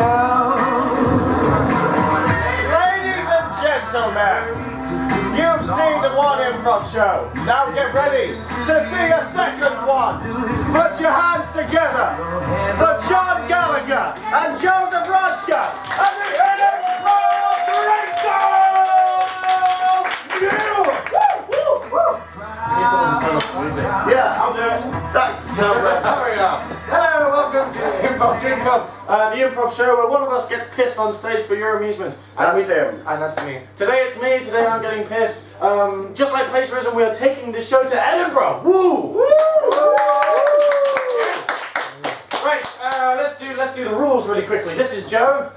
Ladies and gentlemen, you've seen the one improv show. Now get ready to see a second one. Put your hands together for John Gallagher and Joseph Rodger and the Edinburgh Fringe Festival! Yeah, I'll do it. Thanks, Cameron. Hurry up. Hello, welcome to Improv Drinkov, the improv show where one of us gets pissed on stage for your amusement. That's him. And that's me. Today it's me, today I'm getting pissed. Just like plagiarism, we are taking this show to Edinburgh. Woo! Woo! Right, let's do the rules really quickly. This is Joe.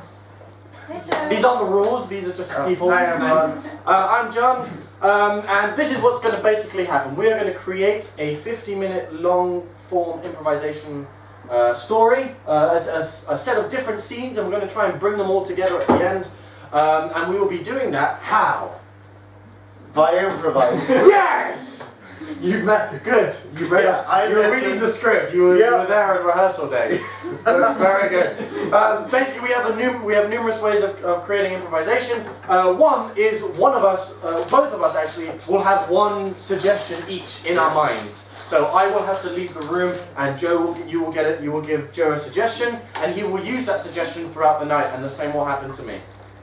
Hey, Joe. These aren't the rules, these are just people. Hi, everyone. I'm John, and this is what's going to basically happen. We are going to create a 50-minute long form improvisation story, a set of different scenes, and we're going to try and bring them all together at the end. And we will be doing that how? By improvising. Yes! You met good. You were reading the script. You were there on rehearsal day. Very good. Basically, we have numerous ways of creating improvisation. One is both of us actually, will have one suggestion each in our minds. So I will have to leave the room, and Joe, you will give Joe a suggestion, and he will use that suggestion throughout the night, and the same will happen to me.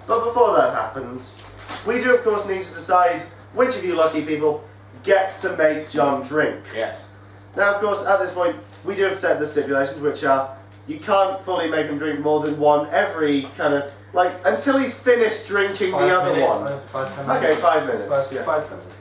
But before that happens, we do of course need to decide which of you lucky people gets to make John drink. Yes. Now of course at this point we do have set the stipulations, which are you can't fully make him drink more than one every kind of, like, until he's finished drinking the other one. Okay, 5 minutes. 5 minutes. 5 minutes.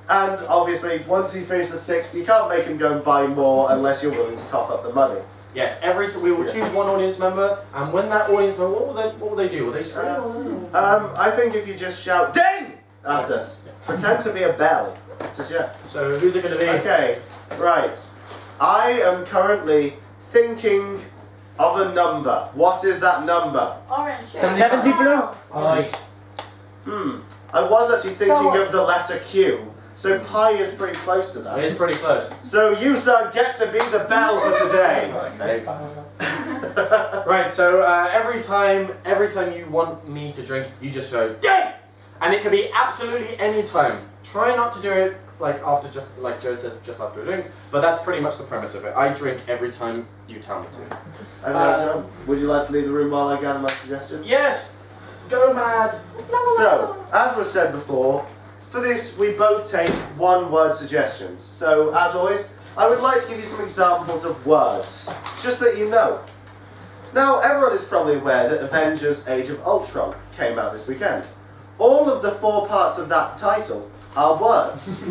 And obviously once he finishes the 6th you can't make him go and buy more unless you're willing to cough up the money. Yes, we will choose one audience member, and when that audience member, what will they do? Will they scream? I think if you just shout "Ding!" at us, pretend to be a bell. Just So who's it going to be? Okay, right. I am currently thinking of a number. What is that number? Orange. 70 blue. Right. I was actually thinking of the letter Q. So pi is pretty close to that. It is pretty close. So you, sir, get to be the bell for today. Right, so every time you want me to drink, you just go "Ding!" And it can be absolutely any time. Try not to do it like after, just like Joe says, just after a drink. But that's pretty much the premise of it. I drink every time you tell me to. John, would you like to leave the room while I gather my suggestion? Yes, go mad. So, as was said before, for this we both take one-word suggestions. So, as always, I would like to give you some examples of words, just so that you know. Now, everyone is probably aware that Avengers Age of Ultron came out this weekend. All of the 4 parts of that title are words.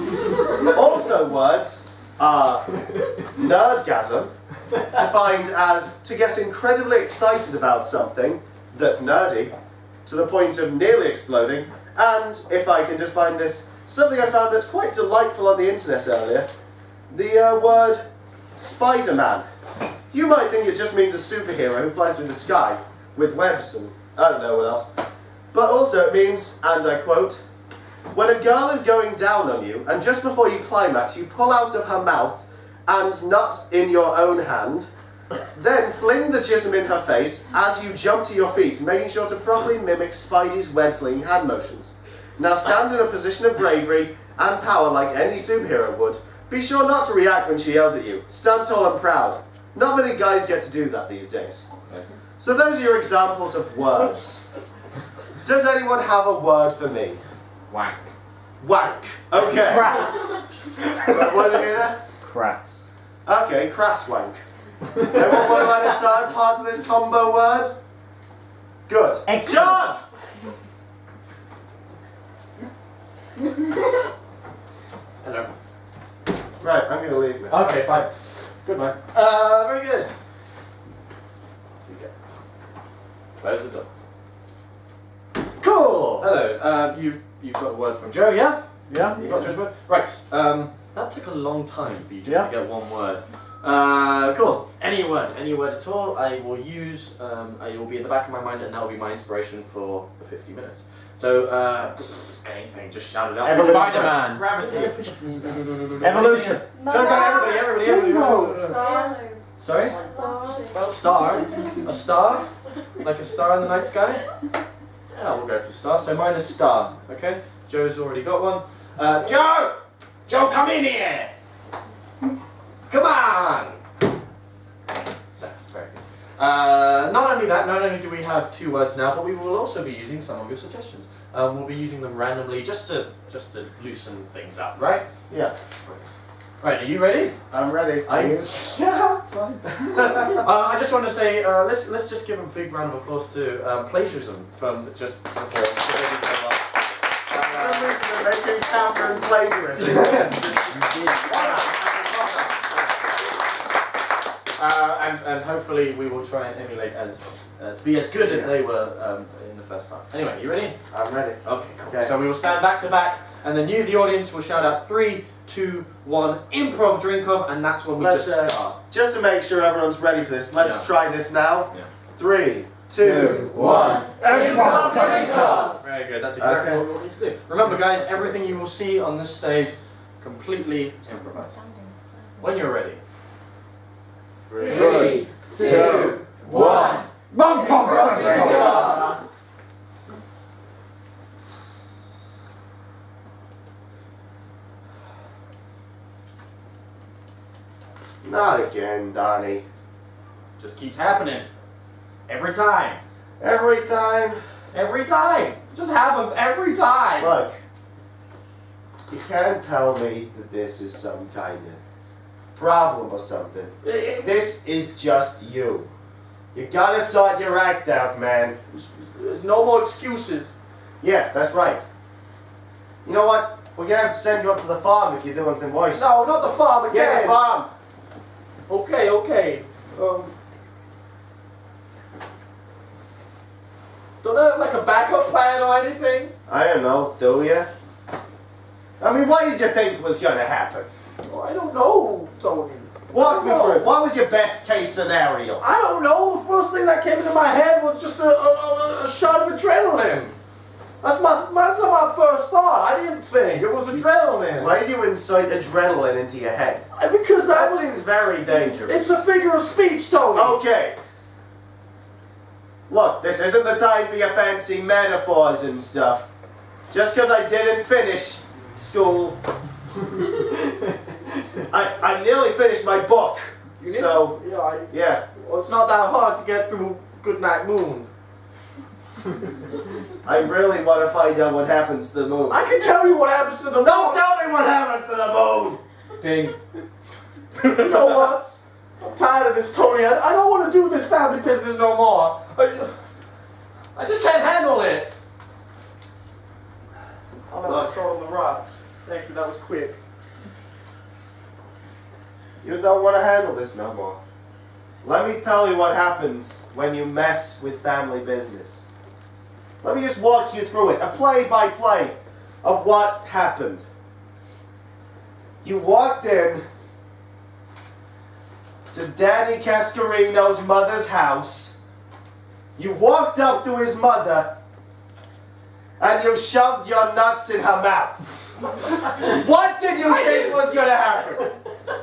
Also words are nerdgasm, defined as to get incredibly excited about something that's nerdy, to the point of nearly exploding, and, if I can just find this, something I found that's quite delightful on the internet earlier, the word Spider-Man. You might think it just means a superhero who flies through the sky with webs and I don't know what else. But also it means, and I quote, when a girl is going down on you and just before you climax you pull out of her mouth and nut in your own hand, then fling the jism in her face as you jump to your feet, making sure to properly mimic Spidey's web-slinging hand motions. Now stand in a position of bravery and power like any superhero would. Be sure not to react when she yells at you. Stand tall and proud. Not many guys get to do that these days. So those are your examples of words. Does anyone have a word for me? Wank. Wank. Okay. Crass. What did I hear there? Crass. Okay, crass wank. Everyone want to add a third part to this combo word? Good. Excellent. John! Hello. Right, I'm going to leave now. Okay, fine. Good man. Very good. Close the door. Cool. Hello. You've got a word from Joe, yeah? Yeah? You got Joe's word? Right. That took a long time for you just to get one word. Cool. Any word at all. I will use. It will be in the back of my mind, and that will be my inspiration for the 50 minutes. So anything, just shout it out. Evolution. Spider-Man. Gravity. Evolution. So go everybody. Star. Sorry. Star. Well, star. A star. Like a star in the night sky? Yeah, we'll go for star. So mine is star, okay? Joe's already got one. Joe! Joe, come in here! Come on! So, very good. Not only that, not only do we have 2 words now, but we will also be using some of your suggestions. We'll be using them randomly just to loosen things up, right? Yeah. Right, are you ready? I'm ready. Yeah, fine. I just want to say, let's just give a big round of applause to Plagiarism from just before. For some reason they're making Cameron plagiarism. And hopefully we will try and emulate to be as good as they were in the first half. Anyway, you ready? I'm ready. Okay, cool. Okay. So we will stand back to back, and then you, the audience, will shout out 3, 2, 1, Improv Drinkov, and that's when we just start. Just to make sure everyone's ready for this, let's try this now. Yeah. 3, 2, 1. Improv Drinkov! Very good, that's exactly what we need to do. Remember guys, everything you will see on this stage, completely improvised. When you're ready. 3, 2, 1. Improv Drinkov! Not again, Donnie. Just keeps happening. Every time. Every time. Every time. Just happens every time. Look, you can't tell me that this is some kind of problem or something. This is just you. You gotta sort your act out, man. There's no more excuses. Yeah, that's right. You know what? We're gonna have to send you up to the farm if you do anything worse. No, not the farm again. Yeah, the farm. Okay, okay. Don't I have like a backup plan or anything? I don't know, do you? I mean, what did you think was gonna happen? Oh, I don't know, Tony. Walk me through it. What was your best case scenario? I don't know. The first thing that came into my head was just a shot of adrenaline. That's not my first thought. I didn't think. It was adrenaline. Why did you incite adrenaline into your head? Because That seems very dangerous. it's a figure of speech, Tony. Okay. Look, this isn't the time for your fancy metaphors and stuff. Just because I didn't finish school, I nearly finished my book. You did? So, Yeah. Well, it's not that hard to get through Goodnight Moon. I really want to find out what happens to the moon. I can tell you what happens to the moon. Don't tell me what happens to the moon! Ding. You know what? I'm tired of this, Tony. I don't want to do this family business no more. I just can't handle it. I'll have to throw on the rocks. Thank you, that was quick. You don't want to handle this no more. Let me tell you what happens when you mess with family business. Let me just walk you through it, a play-by-play of what happened. You walked in to Danny Cascarino's mother's house. You walked up to his mother and you shoved your nuts in her mouth. What did you think was going to happen?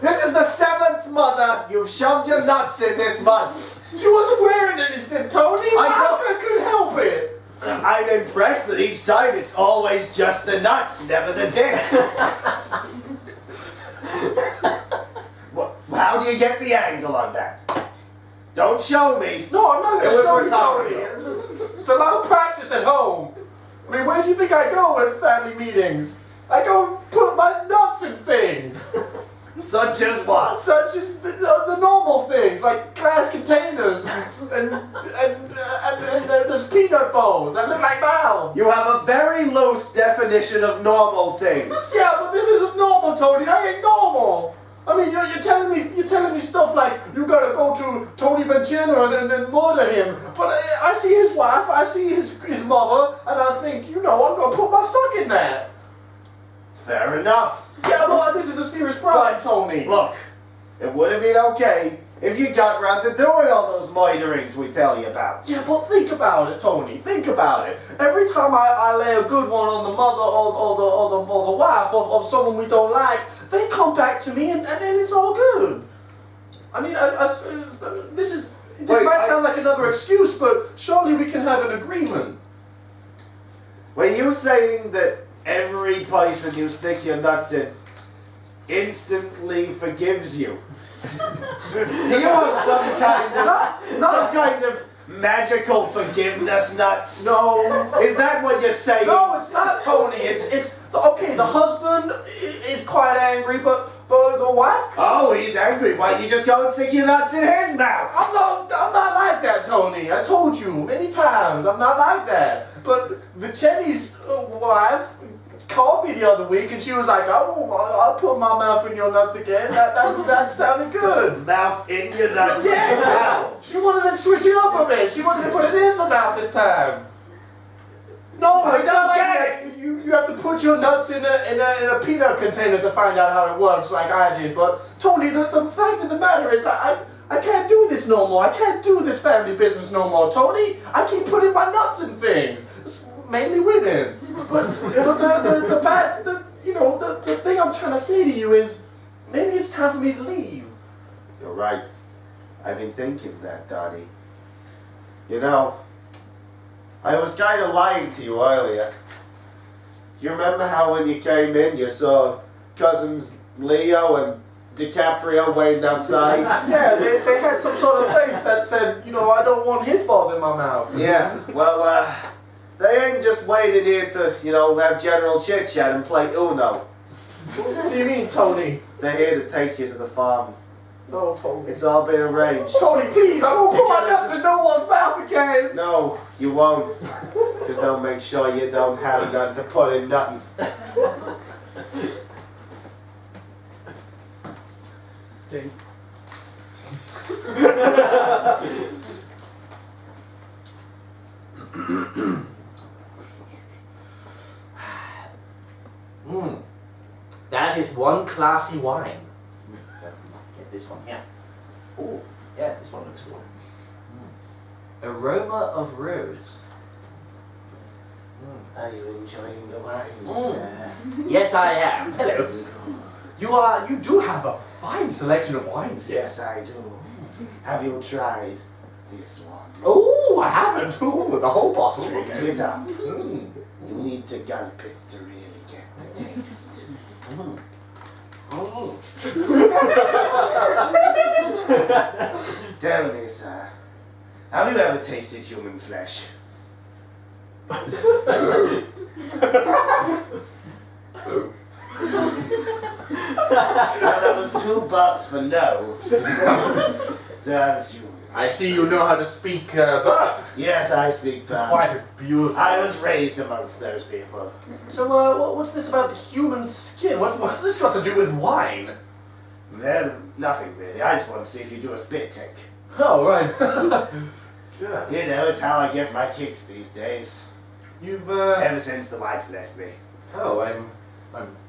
This is the 7th mother you've shoved your nuts in this month. She wasn't wearing anything, Tony. I couldn't help it. I'm impressed that each time it's always just the nuts, never the dick. How do you get the angle on that? Don't show me. No, I'm not going to show you, Tony. Tony. It's a lot of practice at home. I mean, where do you think I go at family meetings? I go put my nuts in things. Such as what? Such as the normal things, like glass containers and there's peanut bowls that look like mouths. You have a very loose definition of normal things. Yeah, but this isn't normal, Tony. I ain't normal. I mean, you're telling me stuff like you gotta go to Tony Vagina and murder him. But I see his wife, I see his mother, and I think, I'm gonna put my sock in that. Fair enough. Yeah, but this is a serious problem, Tony. Look, it would have been okay if you got round to doing all those miterings we tell you about. Yeah, but think about it, Tony. Think about it. Every time I lay a good one on the mother or the wife of someone we don't like, they come back to me and then it's all good. I mean, this is This might sound like another excuse, but surely we can have an agreement. Were you saying that every person you stick your nuts in instantly forgives you? Do you have some kind of magical forgiveness nuts? No. Is that what you're saying? No, it's not, Tony. It's okay. The husband is quite angry, but the wife. Oh, he's angry. Why don't you just go and stick your nuts in his mouth? I'm not like that, Tony. I told you many times. I'm not like that. But Vicenti's wife called me the other week, and she was like, "I'll put my mouth in your nuts again." That sounded good. Mouth in your nuts. Yes. She wanted to switch it up a bit. She wanted to put it in the mouth this time. No, it's not like that. You have to put your nuts in a peanut container to find out how it works, like I did. But Tony, the fact of the matter is, I can't do this no more. I can't do this family business no more, Tony. I keep putting my nuts in things, mainly women. But the thing I'm trying to say to you is, maybe it's time for me to leave. You're right. I've been thinking that, Donnie. You know, I was kind of lying to you earlier. You remember how when you came in, you saw cousins Leo and DiCaprio waiting outside? Yeah, they had some sort of face that said, I don't want his balls in my mouth. Yeah, well, they ain't just waiting here to, have general chit-chat and play Uno. What do you mean, Tony? They're here to take you to the farm. No, Tony. It's all been arranged. Tony, please, I won't put my nuts in no one's mouth again. No, you won't. Because they'll make sure you don't have none to put in nothing. Ding. That is one classy wine. So, get this one here. Oh, yeah, this one looks good. Aroma of rose. Are you enjoying the wine, sir? Yes, I am. Hello. You do have a fine selection of wines here. Yes, I do. Have you tried this one? Oh, I haven't. Ooh, the whole bottle. Get up. You need to gulp it to really get the taste. Tell me, sir, have you ever tasted human flesh? That was 2 burps for no. So that's you. I see you know how to speak burp. Yes, I speak burp. Quite a beautiful. I was raised amongst those people. So, what's this about human skin? What's this got to do with wine? Well, nothing really. I just want to see if you do a spit take. Oh, right. Sure. You know, it's how I get my kicks these days. You've Ever since the wife left me. Oh, I'm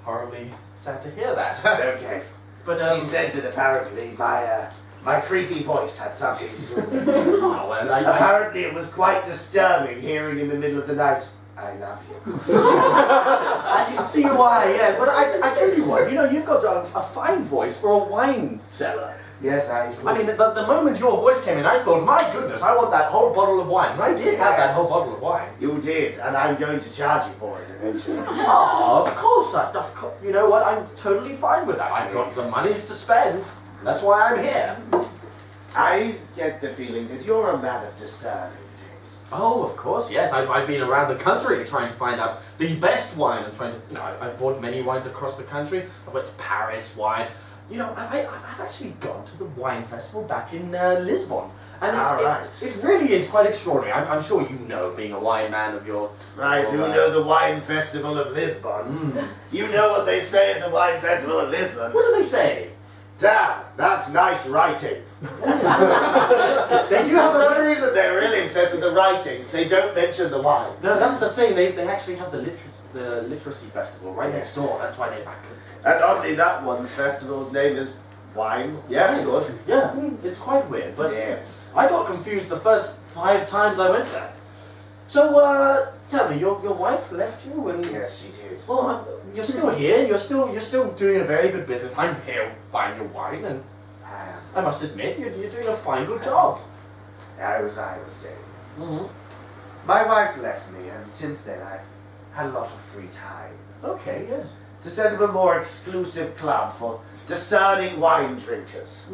horribly sad to hear that. It's okay. But She said that apparently my creepy voice had something to do with it. Oh, well, Apparently it was quite disturbing hearing in the middle of the night, "I love you." I can see why, yeah. But I tell you what, you've got a fine voice for a wine cellar. Yes, I do. I mean, the moment your voice came in, I thought, my goodness, I want that whole bottle of wine. And I did have that whole bottle of wine. You did, and I'm going to charge you for it eventually. Oh, of course. You know what? I'm totally fine with that. I've got the monies to spend. That's why I'm here. I get the feeling that you're a man of discerning tastes. Oh, of course, yes. I've been around the country trying to find out the best wine and trying to, I've bought many wines across the country. I went to Paris wine. I've actually gone to the wine festival back in Lisbon. And it really is quite extraordinary. I'm sure you know, being a wine man of your... I do know the wine festival of Lisbon. You know what they say at the wine festival of Lisbon? What do they say? Damn, that's nice writing. They do For some reason they're really obsessed with the writing. They don't mention the wine. No, that's the thing. They actually have the literacy festival right next door. That's why they back it. And oddly, that one's festival's name is Wine. Yes, good. Yeah, it's quite weird, but yes. I got confused the first 5 times I went there. So, tell me, your wife left you, and yes, she did. Well, you're still here. You're still doing a very good business. I'm here buying your wine, and I must admit, you're doing a fine good job. I was saying. My wife left me, and since then I've had a lot of free time. Okay, yes. To set up a more exclusive club for discerning wine drinkers.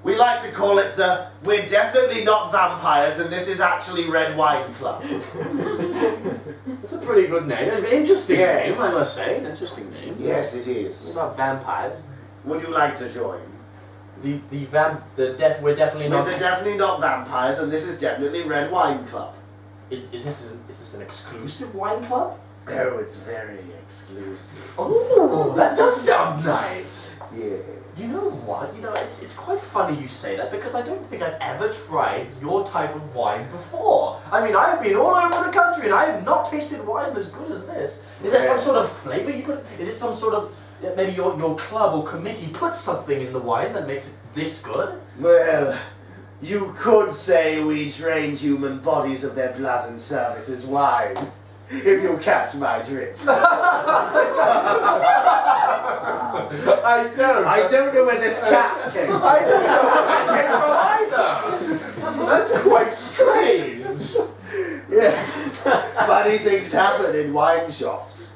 We like to call it the We're Definitely Not Vampires and This Is Actually Red Wine Club. That's a pretty good name. An interesting Yes. name, I must say. An interesting name. Yes, it is. What about vampires? Would you like to join? We're definitely not. We're definitely not vampires and this is definitely Red Wine Club. Is this an exclusive wine club? Oh, it's very exclusive. Oh, that does sound nice. Yes. You know what? It's quite funny you say that because I don't think I've ever tried your type of wine before. I mean, I have been all over the country and I have not tasted wine as good as this. Is there some sort of flavour you put? Is it some sort of, maybe your club or committee put something in the wine that makes it this good? Well, you could say we drain human bodies of their blood and serve it as wine. If you catch my drift. I don't know where this cat came from. I don't know where that came from either. That's quite strange. Yes. Funny things happen in wine shops.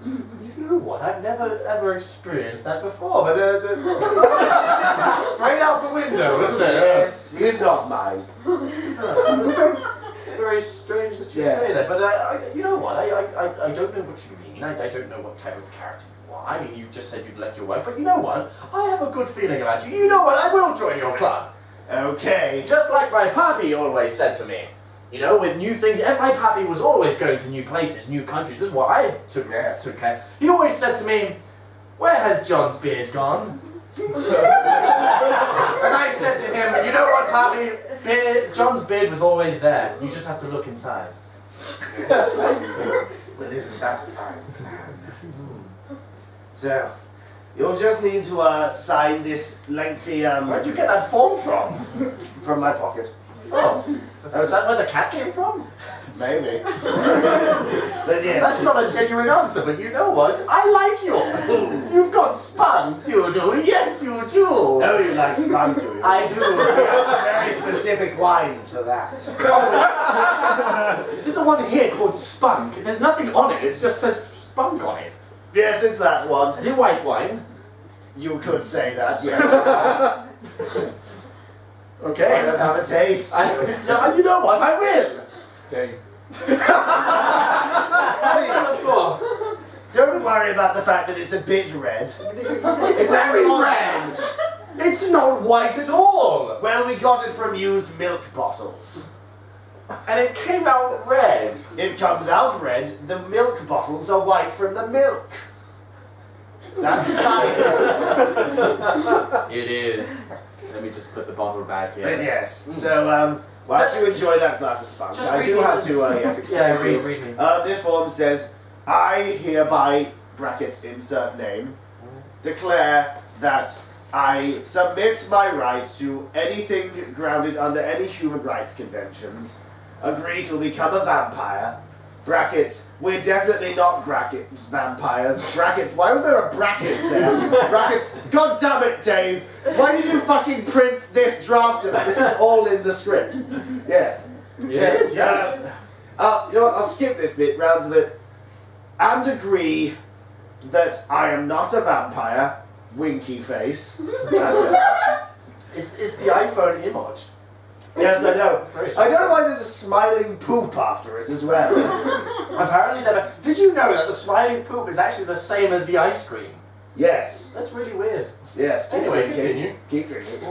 You know what? I've never ever experienced that before, but straight out the window, isn't it? Yes, he's not mine. Very strange that you say that, but you know what? I don't know what you mean. I don't know what type of character you are. I mean, you've just said you've left your wife, but you know what? I have a good feeling about you. You know what? I will join your club. Okay. Just like my papi always said to me. You know, with new things, and my papi was always going to new places, new countries. This is what I took care. He always said to me, "Where has John's beard gone?" And I said to him, "You know what, papi? John's beard was always there. You just have to look inside." Well, isn't that fine? So, you'll just need to sign this lengthy Where'd you get that form from? From my pocket. Oh, is that where the cat came from? Maybe. But yes. That's not a genuine answer, but you know what? I like you. You've got spunk, you do. Yes, you do. Oh, you like spunk, do you? I do. He has some very specific wines for that. Is it the one here called spunk? There's nothing on it. It just says spunk on it. Yes, it's that one. Is it white wine? You could say that, yes. Okay. I don't have a taste. You know what? I will. Okay. Of course. Don't worry about the fact that it's a bit red. It's very red. It's not white at all. Well, we got it from used milk bottles. And it came out red. It comes out red. The milk bottles are white from the milk. That's science. It is. Let me just put the bottle back here. But yes, so whilst you enjoy that glass of spunk, I do have to yes, explain to you. Read me. This form says, I hereby, brackets insert name, declare that I submit my right to anything grounded under any human rights conventions, agree to become a vampire, brackets, we're definitely not vampires, brackets, why was there a bracket there? Brackets, god damn it, Dave, why did you fucking print this draft of it? This is all in the script. Yes. Yes. You know what, I'll skip this bit round to the, and agree that I am not a vampire, winky face. That's it. It's the iPhone image. Yes, I know. I don't know why there's a smiling poop after it as well. Apparently, did you know that the smiling poop is actually the same as the ice cream? Yes. That's really weird. Yes. Anyway, continue. Keep drinking.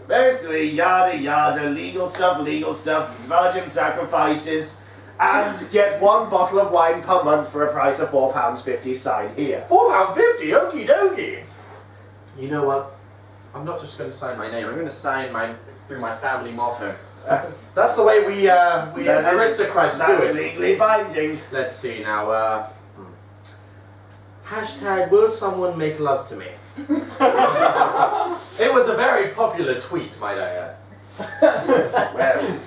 Basically, yada yada, legal stuff, virgin sacrifices, and get one bottle of wine per month for a price of £4.50. Sign here. £4.50? Okie dokie. You know what? I'm not just going to sign my name. I'm going to sign through my family motto. That's the way we aristocrats do That's it. legally binding. Let's see now. Hashtag, will someone make love to me? It was a very popular tweet, might I add. Well,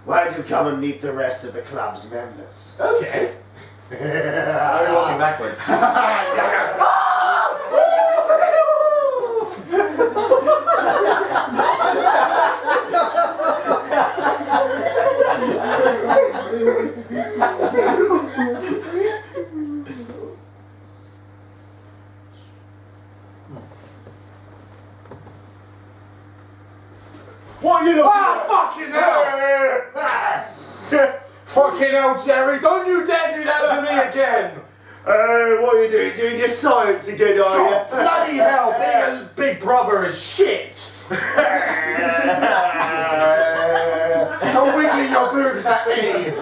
why don't you come and meet the rest of the club's members? Okay. Are we walking backwards? What are you looking at? Fucking hell! Fucking hell, Jerry, don't you dare do that to me again! What are you doing? Doing your science again, are you? Oh, bloody hell, being a big brother is shit! Don't wiggle your boobs at me!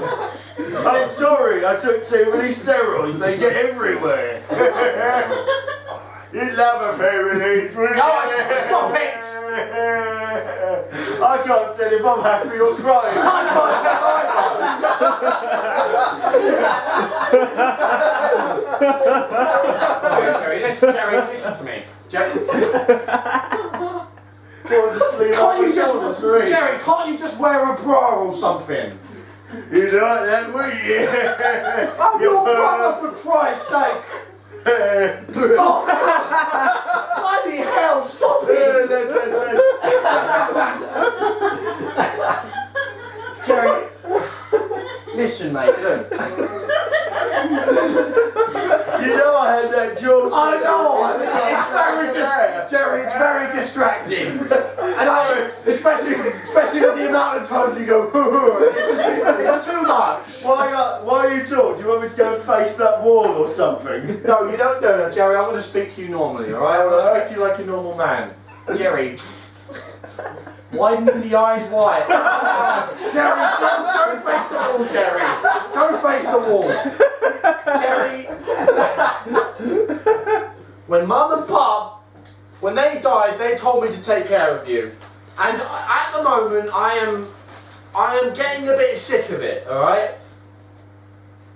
I'm sorry, I took too many steroids, they get everywhere. You love a pair of these, will you? No, stop it! I can't tell if I'm happy or crying. I can't tell either! Jerry, listen to me. Jerry, Go on, just lean on my shoulders for me. Jerry, can't you just wear a bra or something? You like that, will you? I'm your brother, for Christ's sake! Oh, bloody hell, stop it! Jerry, listen, mate, look. You know I had that jaw. I know, Jerry, it's very distracting. And especially with the amount of times you go, it's too much. Why are you talking? Do you want me to go and face that wall or something? No, you don't know, Jerry, I'm going to speak to you normally, alright? I'm going to speak to you like a normal man. Jerry, widen the eyes wide. Jerry, go face the wall, Jerry. Go face the wall. Jerry, when Mum and Pop, when they died, they told me to take care of you. And at the moment, I am getting a bit sick of it, alright?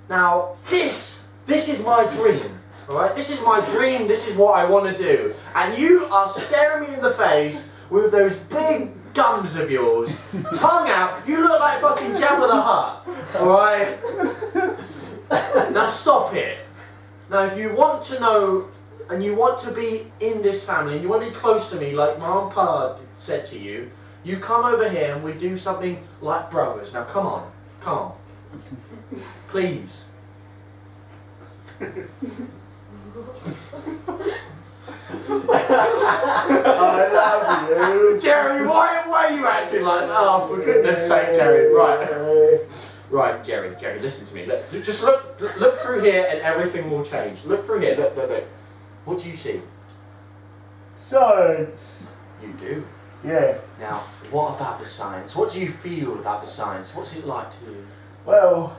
Now, this is my dream, alright? This is my dream, this is what I want to do. And you are staring me in the face with those big gums of yours, tongue out, you look like fucking Jabba the Hutt, alright? Now stop it. Now if you want to know, and you want to be in this family, and you want to be close to me like Mum and Pa said to you, you come over here and we do something like brothers. Now come on. Please. I love you. Jerry, why are you acting like that? Oh, for goodness sake, Jerry. Right, Jerry, listen to me. Just look through here and everything will change. Look through here, look. What do you see? Science. You do? Yeah. Now, what about the science? What do you feel about the science? What's it like to you? Well,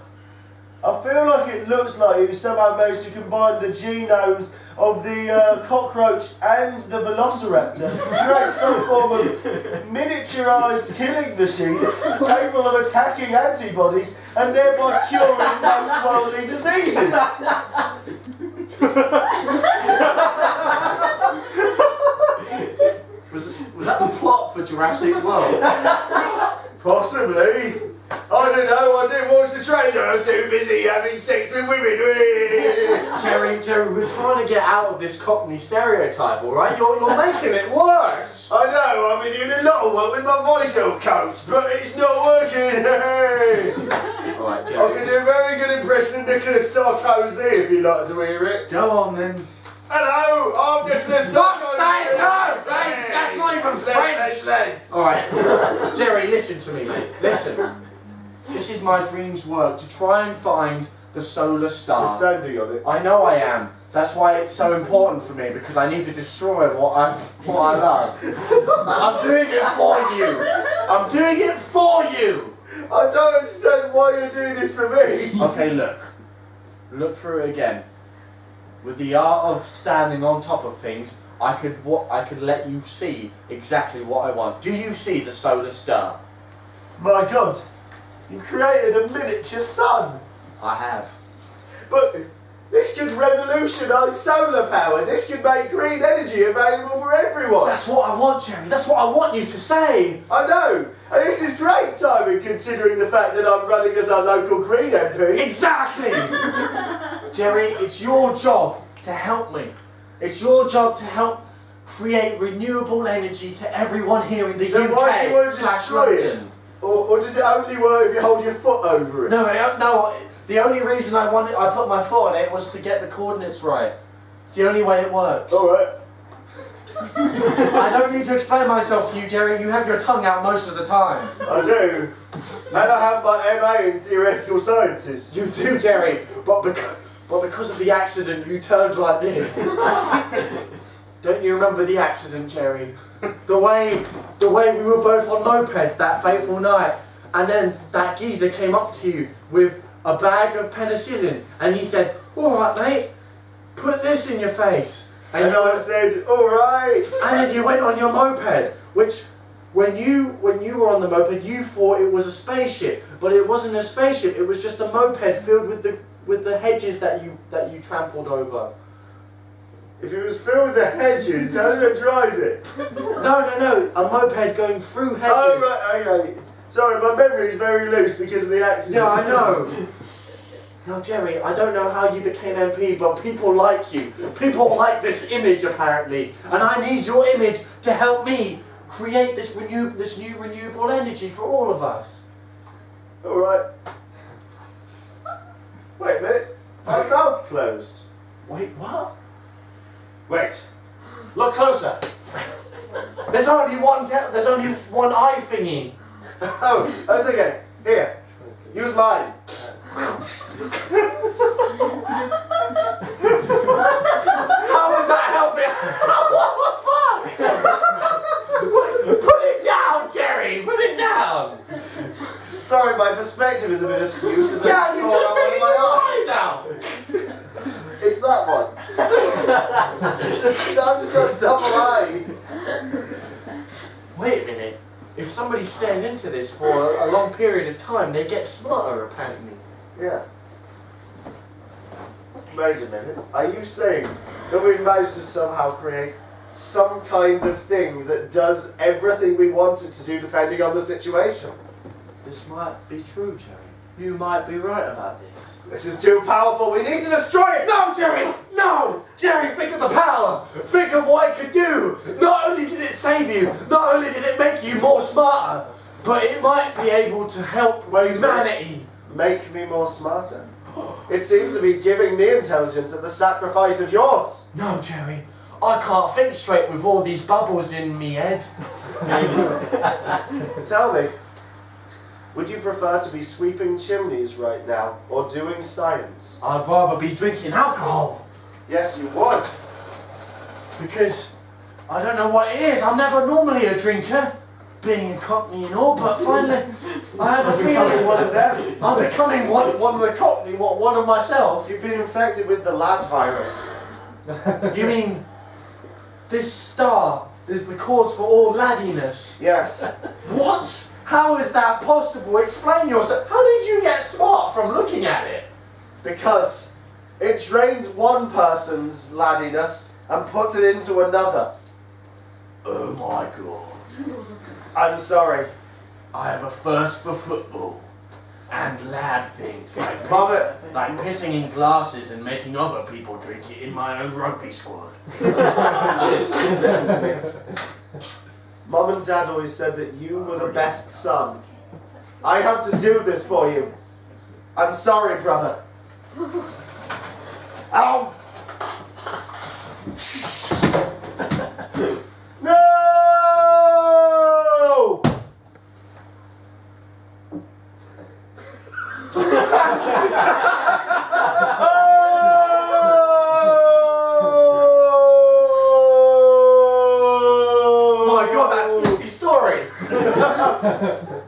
I feel like it looks like you somehow managed to combine the genomes of the cockroach and the velociraptor to create some form of miniaturised killing machine capable of attacking antibodies and thereby curing most worldly diseases. Was that the plot for Jurassic World? Possibly. I don't know, I didn't watch the trailer, I was too busy having sex with women. Jerry, we're trying to get out of this Cockney stereotype, alright? You're making it worse. I know, I've been doing a lot of work with my voice coach, but it's not working. Alright, Jerry. I can do a very good impression of Nicholas Sarkozy if you'd like to hear it. Go on then. Hello, I'm Nicholas Fuck's Sarkozy. sake, no! That's not even French! Alright, Jerry, listen to me, mate. Listen. This is my dream's work, to try and find the solar star. You're standing on it. I know I am. That's why it's so important for me, because I need to destroy what I love. I'm doing it for you. I'm doing it for you. I don't understand why you're doing this for me. Okay, look. Look through it again. With the art of standing on top of things, I could let you see exactly what I want. Do you see the solar star? My God, you've created a miniature sun. I have. But this could revolutionise solar power. This could make green energy available for everyone. That's what I want, Jerry. That's what I want you to say. I know. And this is great timing considering the fact that I'm running as our local Green MP. Exactly! Jerry, it's your job to help me. It's your job to help create renewable energy to everyone here in the Then why do you want to UK / destroy it? London. Or does it only work if you hold your foot over it? No, the only reason I put my foot on it was to get the coordinates right. It's the only way it works. Alright. I don't need to explain myself to you, Jerry. You have your tongue out most of the time. I do. And I have my MA in theoretical sciences. You do, Jerry. But because of the accident, you turned like this. Don't you remember the accident, Jerry? The way we were both on mopeds that fateful night, and then that geezer came up to you with a bag of penicillin, and he said, "All right, mate, put this in your face." And I said, "All right." And then you went on your moped, which, when you were on the moped, you thought it was a spaceship, but it wasn't a spaceship. It was just a moped filled with the hedges that you trampled over. If it was filled with the hedges, how did I drive it? No, a moped going through hedges. Oh right, okay. Sorry, my memory is very loose because of the accident. Yeah, I know. Now, Jerry, I don't know how you became MP, but people like you. People like this image, apparently. And I need your image to help me create this new renewable energy for all of us. Alright. Wait a minute. My mouth closed. Wait, what? Wait. Look closer. There's only one eye thingy. Oh, that's okay. Here. Use mine. How is that helping? What the fuck? Put it down, Jerry. Put it down. Sorry, my perspective is a bit askew. So Yeah, you just taking your eyes out. It's that one. I've just got a double eye. Wait a minute. If somebody stares into this for a long period of time, they get smarter, apparently. Yeah. Wait a minute. Are you saying that we've managed to somehow create some kind of thing that does everything we want it to do depending on the situation? This might be true, Jerry. You might be right about this. This is too powerful. We need to destroy it! No, Jerry! No! Jerry, think of the power! Think of what it could do! Not only did it save you, not only did it make you more smarter, but it might be able to help humanity. Make me more smarter. It seems to be giving me intelligence at the sacrifice of yours. No, Jerry. I can't think straight with all these bubbles in me head. Tell me, would you prefer to be sweeping chimneys right now or doing science? I'd rather be drinking alcohol. Yes, you would. Because I don't know what it is. I'm never normally a drinker, being a cockney and all, but finally I have a You're becoming feeling one of them. I'm becoming one of the cockney, one of myself. You've been infected with the lad virus. You mean this star is the cause for all laddiness? Yes. What? How is that possible? Explain yourself. How did you get smart from looking at it? Because it drains one person's laddiness and puts it into another. Oh my god. I'm sorry. I have a thirst for football and lad things like, like pissing in glasses and making other people drink it in my own rugby squad. Listen to me. Mum and Dad always said that you were the best son. I have to do this for you. I'm sorry, brother. Ow! No!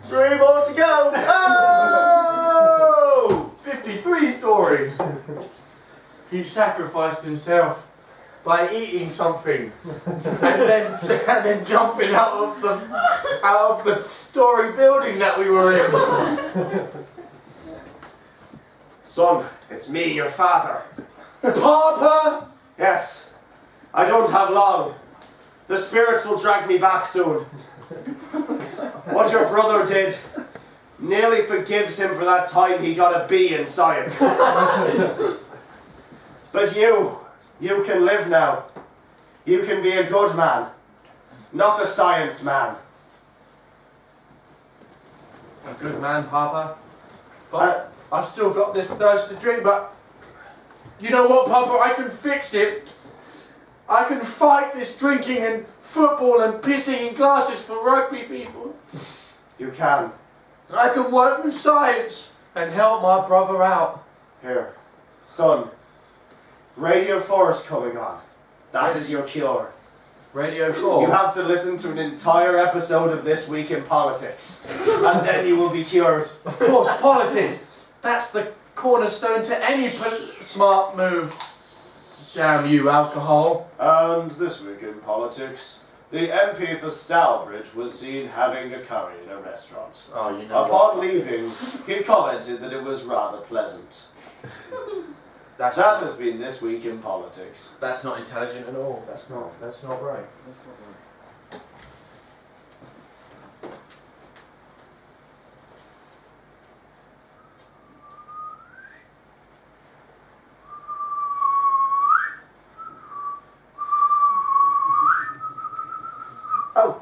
Three more to go. Oh! 53 stories. He sacrificed himself by eating something and then jumping out of the story building that we were in. Son, it's me, your father. Papa! Yes, I don't have long. The spirits will drag me back soon. What your brother did nearly forgives him for that time he got a B in science. But you can live now. You can be a good man, not a science man. A good man, Papa. But I've still got this thirst to drink, but you know what, Papa? I can fix it. I can fight this drinking and football and pissing in glasses for rugby people. You can. I can work with science and help my brother out. Here. Son. Radio 4 is coming on. That is your cure. Radio 4? You have to listen to an entire episode of This Week in Politics. And then you will be cured. Of course, politics. That's the cornerstone to any smart move. Damn you, alcohol. And this week in politics, the MP for Stourbridge was seen having a curry in a restaurant. Oh, you know. Upon leaving, he commented that it was rather pleasant. That has been This Week in Politics. That's not intelligent at all. That's not right. That's not right.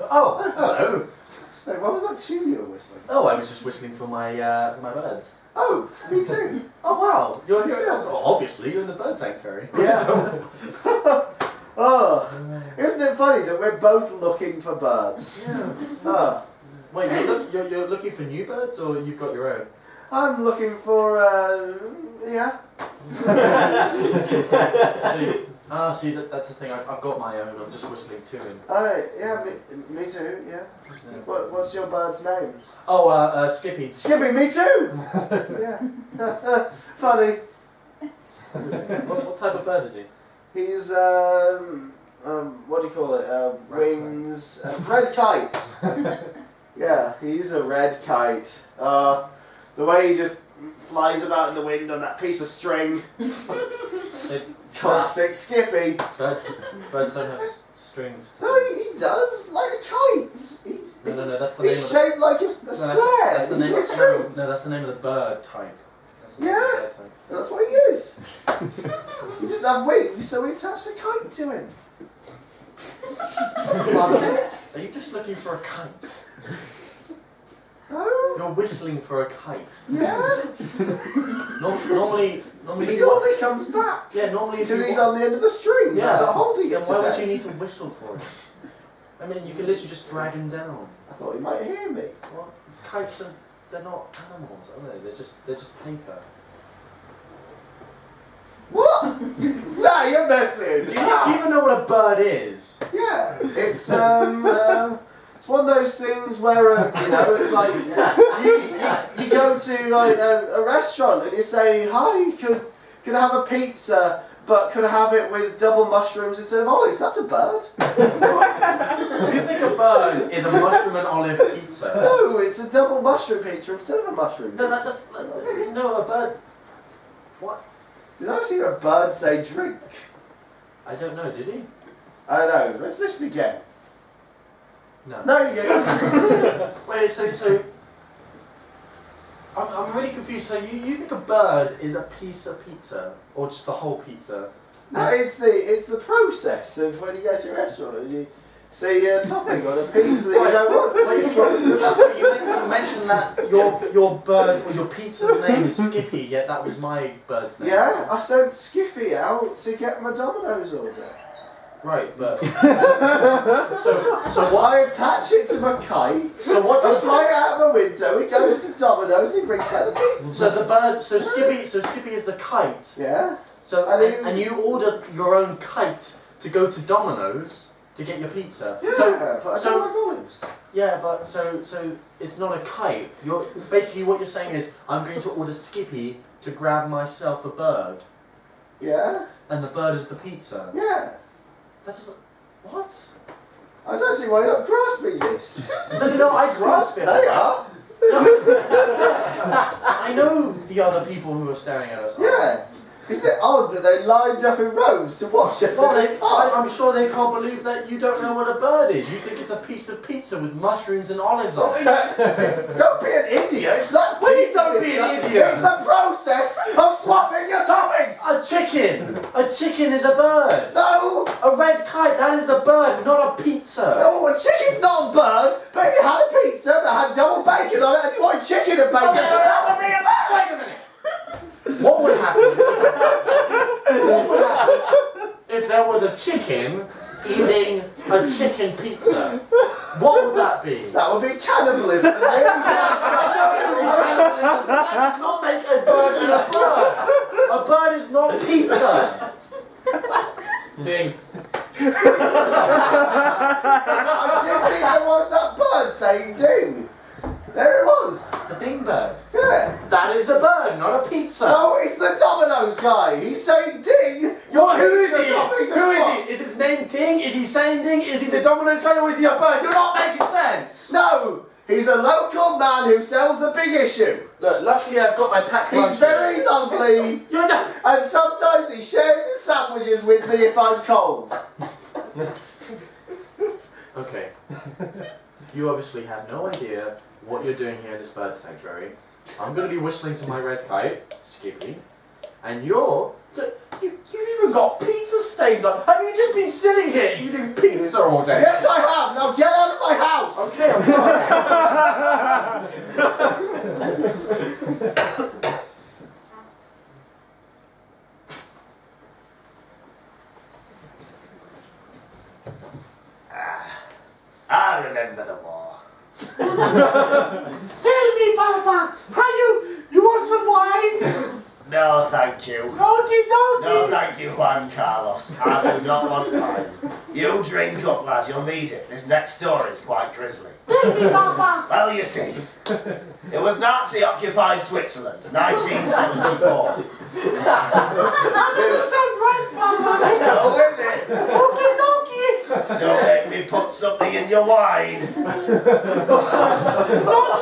Oh, hello. So, what was that tune you were whistling? Oh, I was just whistling for my birds. Oh, me too. Oh wow, you're here. Yeah. Oh, obviously, you're in the bird sanctuary. Yeah. Oh, isn't it funny that we're both looking for birds? Yeah. Oh, Wait, you're looking for new birds, or you've got your own? I'm looking for, yeah. See, that's the thing. I've got my own. I'm just whistling to him. Yeah, me too, yeah. What's your bird's name? Oh, Skippy. Skippy, me too! Yeah. Funny. What type of bird is he? He's, what do you call it? Wings. Red kite. Yeah, he's a red kite. The way he just flies about in the wind on that piece of string. Classic Skippy. Birds don't have strings. No, he does, like a kite. No, that's the name He's of shaped like a square. That's the name of the No, that's the name of the bird type. That's the name of the bird type. That's what he is. He doesn't have wings, so we attached a kite to him. That's logic. Are you just looking for a kite? No? You're whistling for a kite. Yeah? Normally He normally comes back. Yeah, normally if Because you he's on the end of the string. Yeah. Not holding then it why would today. you need to whistle for it? I mean, you can literally just drag him down. I thought he might hear me. Well, kites they're not animals, are they? They're just paper. What? Nah, you're messing. Do you even know what a bird is? Yeah, it's it's one of those things where it's like you go to like a restaurant and you say, "Hi, could I have a pizza, but could I have it with double mushrooms instead of olives?" That's a bird. You think a bird is a mushroom and olive pizza? No, it's a double mushroom pizza instead of a mushroom. No, pizza. that's no a bird. What? Did I hear a bird say drink? I don't know. Did he? I don't know. Let's listen again. No. No, you get Wait, so I'm really confused. So you think a bird is a piece of pizza, or just the whole pizza? No, it's the process of when you go to a restaurant and you see a topping on a pizza that you don't want. So you swap it with that. You mentioned that your bird or your pizza's name is Skippy, yet that was my bird's name. Yeah, I sent Skippy out to get my Domino's order. Right, but so what? I attach it to my kite. So what's I the fly it out of my window. It goes to Domino's. He brings back the pizza. So the bird. So Skippy is the kite. Yeah. So And you order your own kite to go to Domino's to get your pizza. Yeah. But I so don't like olives. yeah, but so it's not a kite. You're basically what you're saying is I'm going to order Skippy to grab myself a bird, Yeah. and the bird is the pizza. Yeah. That doesn't. What? I don't see why you're not grasping this. No, I grasp it. They are. No. I know the other people who are staring at us. Yeah. Isn't it odd that they lined up in rows to watch us? Well, I'm sure they can't believe that you don't know what a bird is. You think it's a piece of pizza with mushrooms and olives on it. Don't be an idiot. It's not Please pizza, don't be an idiot. It's the process of swapping your toppings. A chicken. A chicken is a bird. No. A red kite. That is a bird, not a pizza. No, a chicken's not a bird. But if you had a pizza that had double bacon on it and you wanted chicken and bacon, that would be a bird. Wait a minute. What would happen? What would happen if there was was a chicken eating a chicken pizza, what would that be? That would be cannibalism. That does not make a bird and a bird. A bird is not pizza. Ding. I did think there was that bird saying ding. There it was. The ding bird. Yeah. That is a bird, not a pizza. No, it's the Domino's guy. He's saying ding. What? Who is he? Toppings Who of is swap. he? Is his name Ding? Is he saying Ding? Is he the Domino's guy or is he a bird? You're not making sense. No, he's a local man who sells the big issue. Look, luckily I've got my packed lunch. He's very lovely. You're not. And sometimes he shares his sandwiches with me if I'm cold. Okay. You obviously have no idea what you're doing here in this bird sanctuary. I'm going to be whistling to my red kite, Skippy, and you've even got pizza stains on. Have you just been sitting here eating pizza all day? Yes, I have. Now get out of my house. Okay, I'm sorry. I remember the war. Tell me, Papa, you want some wine? No, thank you. Okie dokie. No, thank you, Juan Carlos. I do not want wine. You drink up, lad. You'll need it. This next story is quite grisly. Tell me, Papa. Well, you see, it was Nazi-occupied Switzerland, 1974. That doesn't sound right, Papa. Go with it. Okie dokie. Don't make me put something in your wine. Not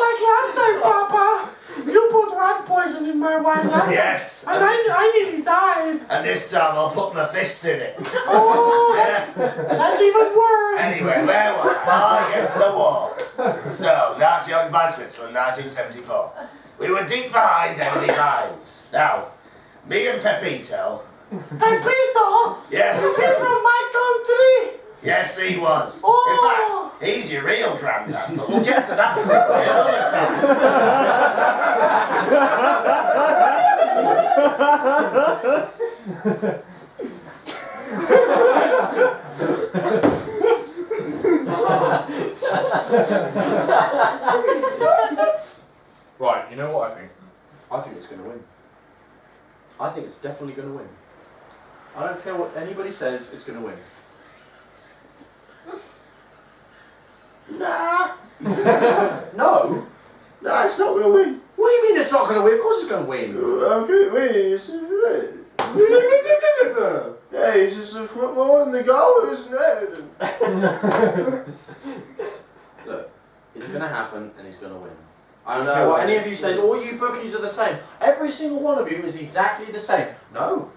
like last time, Papa. You put rat poison in my wine last time. Yes. And I nearly died. And this time I'll put my fist in it. Oh, Yeah. that's even worse. Anyway, where was I? Ah, yes, the war. So, Nazi-occupied Switzerland, 1974. We were deep behind enemy lines. Now, me and Pepito. Pepito? Yes. Is he from my country? Yes, he was. Oh. In fact, he's your real granddad. But we'll get to that story another time. Right, you know what I think? I think it's going to win. I think it's definitely going to win. I don't care what anybody says, it's going to win. Nah. No? Nah, it's not going to win. What do you mean it's not going to win? Of course it's going to win. Okay, yeah, he's just a football in the goal, isn't it? Look, it's going to happen and he's going to win. I don't care what any of you says, all you bookies are the same. Every single one of you is exactly the same. No,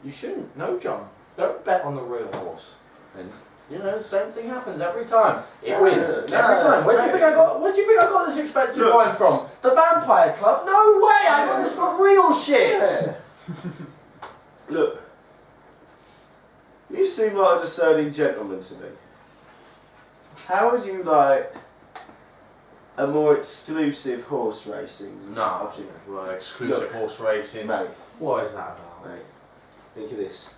you shouldn't. No, John. Don't bet on the real horse. And, you know, the same thing happens every time. It wins. Every time. Where do you think I got this expensive wine from? The Vampire Club? No way! I got this from real shit! Yeah. Look, you seem like a discerning gentleman to me. How would you like a more exclusive horse racing? No, well, exclusive horse racing. Mate, What is that about? mate, think of this.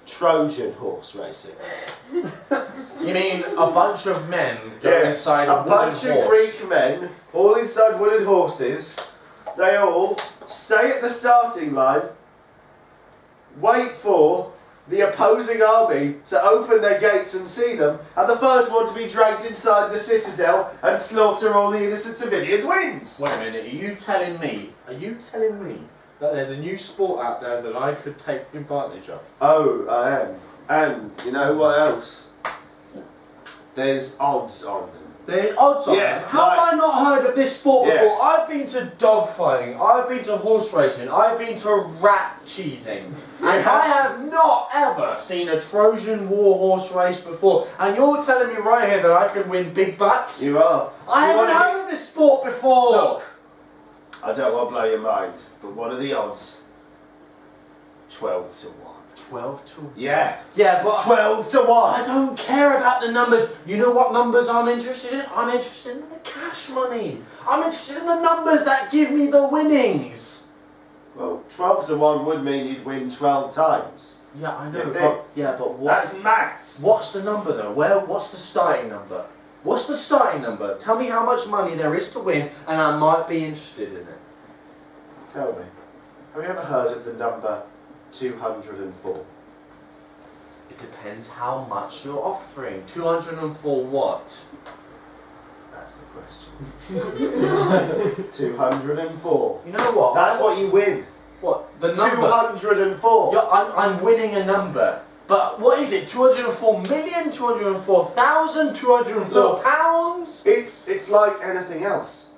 Trojan horse racing. You mean a bunch of men go inside a wooden bunch horse? of Greek men, all inside wooden horses. They all stay at the starting line, wait for the opposing army to open their gates and see them, and the first one to be dragged inside the citadel and slaughter all the innocent civilians wins. Wait a minute, are you telling me that there's a new sport out there that I could take advantage of? Oh, I am. And you know what else? There's odds on them. There's odds on Yeah, them. How have I not heard of this sport Yeah. before? I've been to dogfighting, I've been to horse racing, I've been to rat cheesing, and I have not ever seen a Trojan war horse race before. And you're telling me right here that I can win big bucks? You are. I haven't heard of this sport before! Look, I don't want to blow your mind, but what are the odds? 12 to 1. 12 to 1? Yeah. Yeah, but 12 to 1. I don't care about the numbers. You know what numbers I'm interested in? I'm interested in the cash money. I'm interested in the numbers that give me the winnings. Well, 12 to 1 would mean you'd win 12 times. Yeah, I know. You But what? That's maths. What's the number though? What's the starting number? What's the starting number? Tell me how much money there is to win, and I might be interested in it. Tell me, have you ever heard of the number 204? It depends how much you're offering. 204 what? That's the question. 204. You know what? That's what you win. What? The number? 204. Yeah, I'm winning a number. But what is it? 204 million? 204,000? 204 Look, pounds? It's like anything else.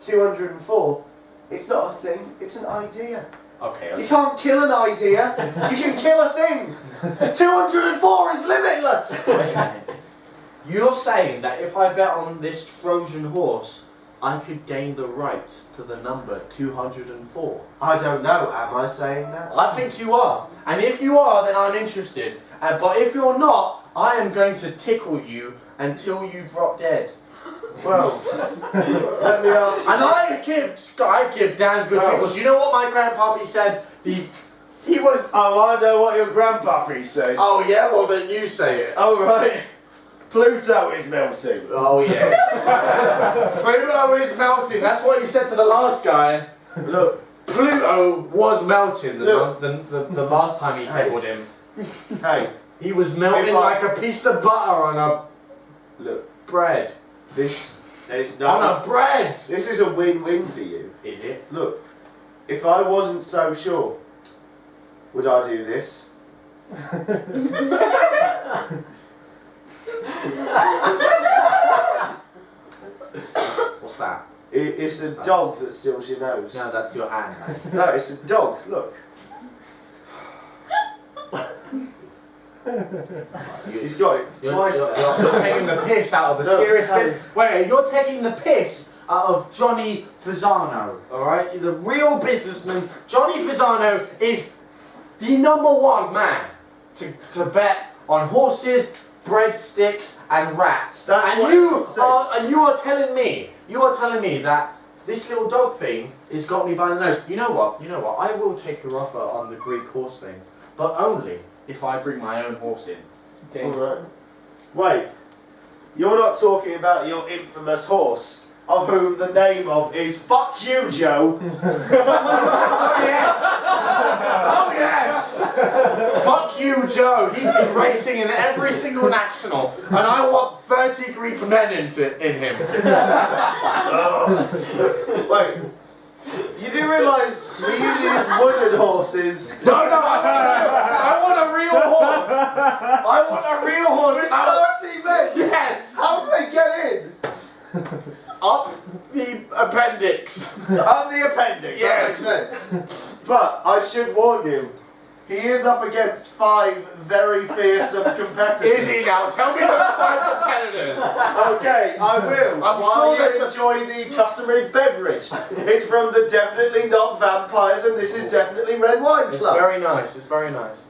204, it's not a thing, it's an idea. Okay. You can't kill an idea, you can kill a thing. 204 is limitless. Wait a minute. You're saying that if I bet on this Trojan horse, I could gain the rights to the number 204? I don't know, am I saying that? I think you are. And if you are, then I'm interested. But if you're not, I am going to tickle you until you drop dead. Well, let me ask you. And I give damn good tickles. You know what my grandpappy said? He was... Oh, I know what your grandpappy says. Oh yeah? Well then you say it. Oh, right. Pluto is melting. Oh yeah. Pluto is melting. That's what you said to the last guy. Look, Pluto was melting the last time he tickled him. hey, He was melting like a piece of butter on a bread. this is On not. a bread! This is a win-win for you. Is it? Look, if I wasn't so sure, would I do this? What's that? It's a dog that steals your nose. No, that's your hand. No, it's a dog. Look. He's got it twice now. You're taking the piss out of a No, serious Harry. business. Wait, you're taking the piss out of Johnny Fasano, alright? The real businessman, Johnny Fasano, is the #1 man to bet on horses, breadsticks, and rats. That's and what you it says. are telling me that this little dog thing has got me by the nose. You know what? I will take your offer on the Greek horse thing, but only if I bring my own horse in. Okay. Alright. Wait, you're not talking about your infamous horse, of whom the name of is Fuck You, Joe. Oh yes! Oh yes! Fuck you, Joe. He's been racing in every single national, and I want 30 Greek men in him. Wait, you do realise we usually use wooden horses? No, I want a real horse. I want a real horse. With 30 men? Yes. How do they get in? Up the appendix. Up the appendix, Yes. that makes sense. But I should warn you, he is up against 5 very fearsome competitors. Is he now? Tell me those 5 competitors. Okay, I will. I'm While sure you they're just- enjoy the customary beverage. It's from the Definitely Not Vampires, and this is Definitely Red Wine It's Club. very nice. It's very nice.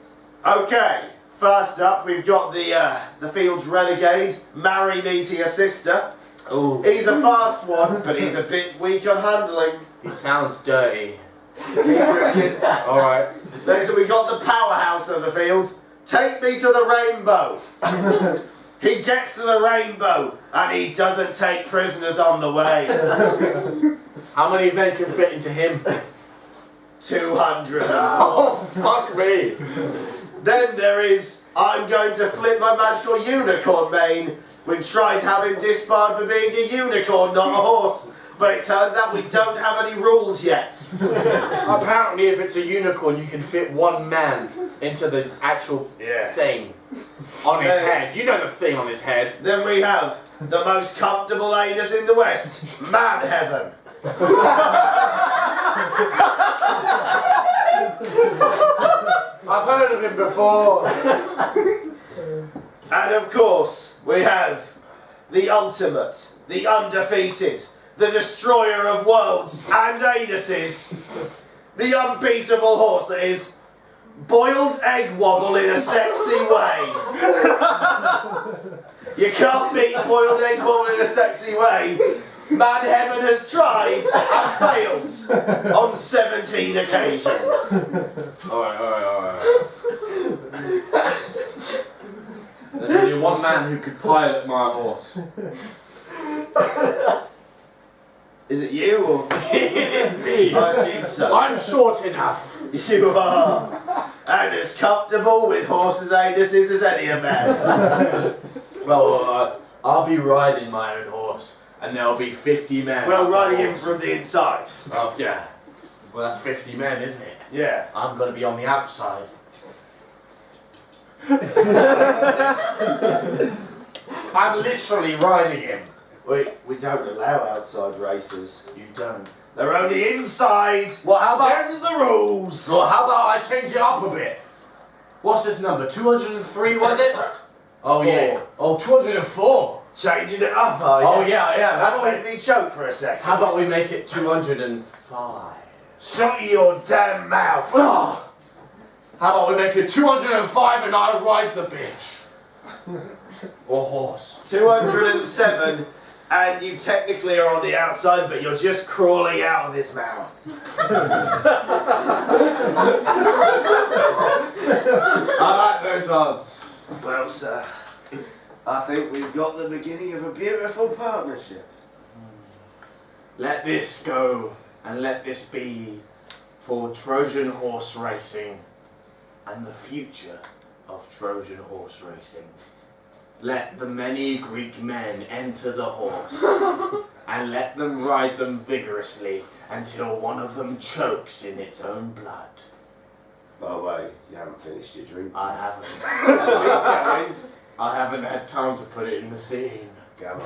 Okay, first up we've got the Field's Renegade, Marry Me to Your Sister. Ooh. He's a fast one, but he's a bit weak on handling. He sounds dirty. Keep drinking. All right. Next up we got the powerhouse of the field, Take Me to the Rainbow. He gets to the rainbow, and he doesn't take prisoners on the way. How many men can fit into him? 200. Oh, fuck me. Then there is, I'm going to flip my magical unicorn mane. We tried to have him disbarred for being a unicorn, not a horse. But it turns out we don't have any rules yet. Apparently, if it's a unicorn, you can fit 1 man into the actual thing on his head. You know the thing on his head. Then we have the most comfortable anus in the West, Man Heaven. I've heard of him before. And of course, we have the ultimate, the undefeated, the destroyer of worlds and anuses, the unbeatable horse that is boiled egg wobble in a sexy way. You can't beat boiled egg wobble in a sexy way. Man Heaven has tried and failed on 17 occasions. Alright. There's only one man who could pilot my horse. Is it you or? It is me. I assume so. I'm short enough. You are. And as comfortable with horses' anuses as any a man. Well, I'll be riding my own horse, and there'll be 50 men. Well, on riding the him horse. from the inside. Oh, yeah. Well, that's 50 men, isn't it? Yeah. I'm gonna be on the outside. I'm literally riding him. We don't allow outside races. You don't. They're only inside. Well, how about? Them's the rules. Well, how about I change it up a bit? What's this number? 203, was it? Oh yeah. Oh, 204. Changing it up, are you? Oh yeah. That made me choke for a second. How about we make it 205? Shut your damn mouth. How about we make it 205 and I ride the bitch? Or horse. 207, and you technically are on the outside, but you're just crawling out of his mouth. I like those odds. Well, sir, I think we've got the beginning of a beautiful partnership. Let this go and let this be for Trojan horse racing and the future of Trojan horse racing. Let the many Greek men enter the horse and let them ride them vigorously until one of them chokes in its own blood. By the way, you haven't finished your drink. I haven't. Keep going. I haven't had time to put it in the scene. Go on.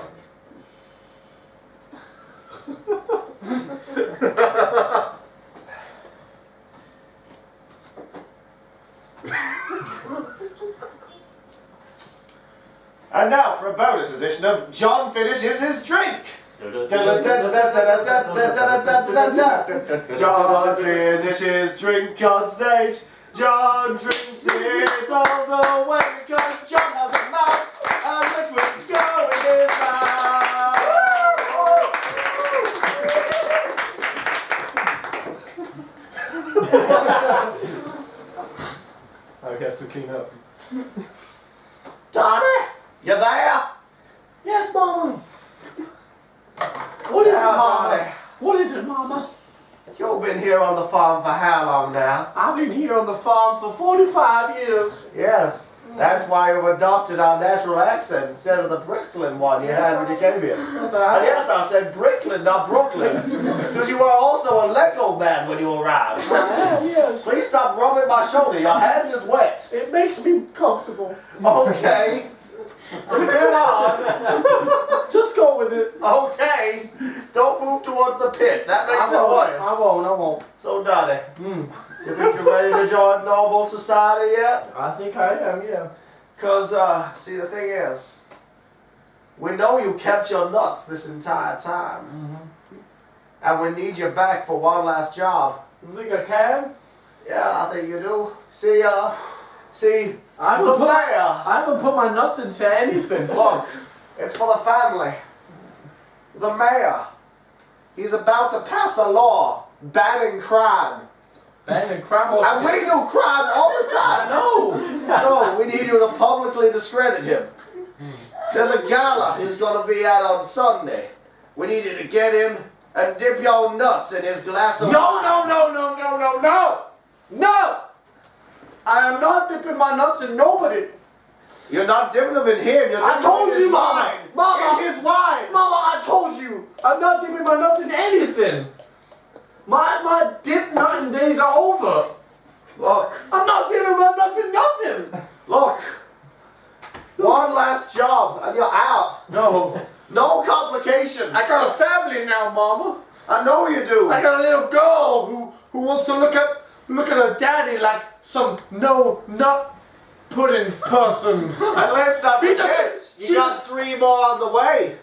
And now for a bonus edition of John Finishes His Drink. John finishes drink on stage. John drinks it all the way because John has a mouth and liquids go in his mouth. I guess to clean up. Donnie, you there? Yes, Mama. What is it, Mama? Donnie, What is it, Mama? you've been here on the farm for how long now? I've been here on the farm for 45 years. Yes, that's why you adopted our natural accent instead of the Brooklyn one you had when you came here. Yes, And yes, I said Brooklyn, not Brooklyn, because you were also a Lego man when you arrived. Yes. Please stop rubbing my shoulder, your hand is wet. It makes me comfortable. Okay, so get on. Just go with it. Okay, don't move towards the pit, that makes it worse. I won't. So, Donnie, you think you're ready to join normal society yet? I think I am, yeah. Because, see, the thing is, we know you kept your nuts this entire time. And we need you back for one last job. You think I can? Yeah, I think you do. See, I the haven't put mayor. my nuts into anything. Look, it's for the family. The mayor. He's about to pass a law banning crime. Banning crime. And we do crime all the time. No. So, we need you to publicly discredit him. There's a gala he's going to be at on Sunday. We need you to get in and dip your nuts in his glass of wine. No. I am not dipping my nuts in nobody. You're not dipping them in him. You're I dipping told them in you, his Mama. wine. Mama. In his wine. Mama, I told you. I'm not dipping my nuts in anything. My dip nutting days are over. Look, I'm not dipping my nuts in nothing. look. One last job and you're out. No complications. I got a family now, Mama. I know you do. I got a little girl who wants to look at her daddy like some no nut pudding person. And let's not He forget, just- you got 3 more on the way.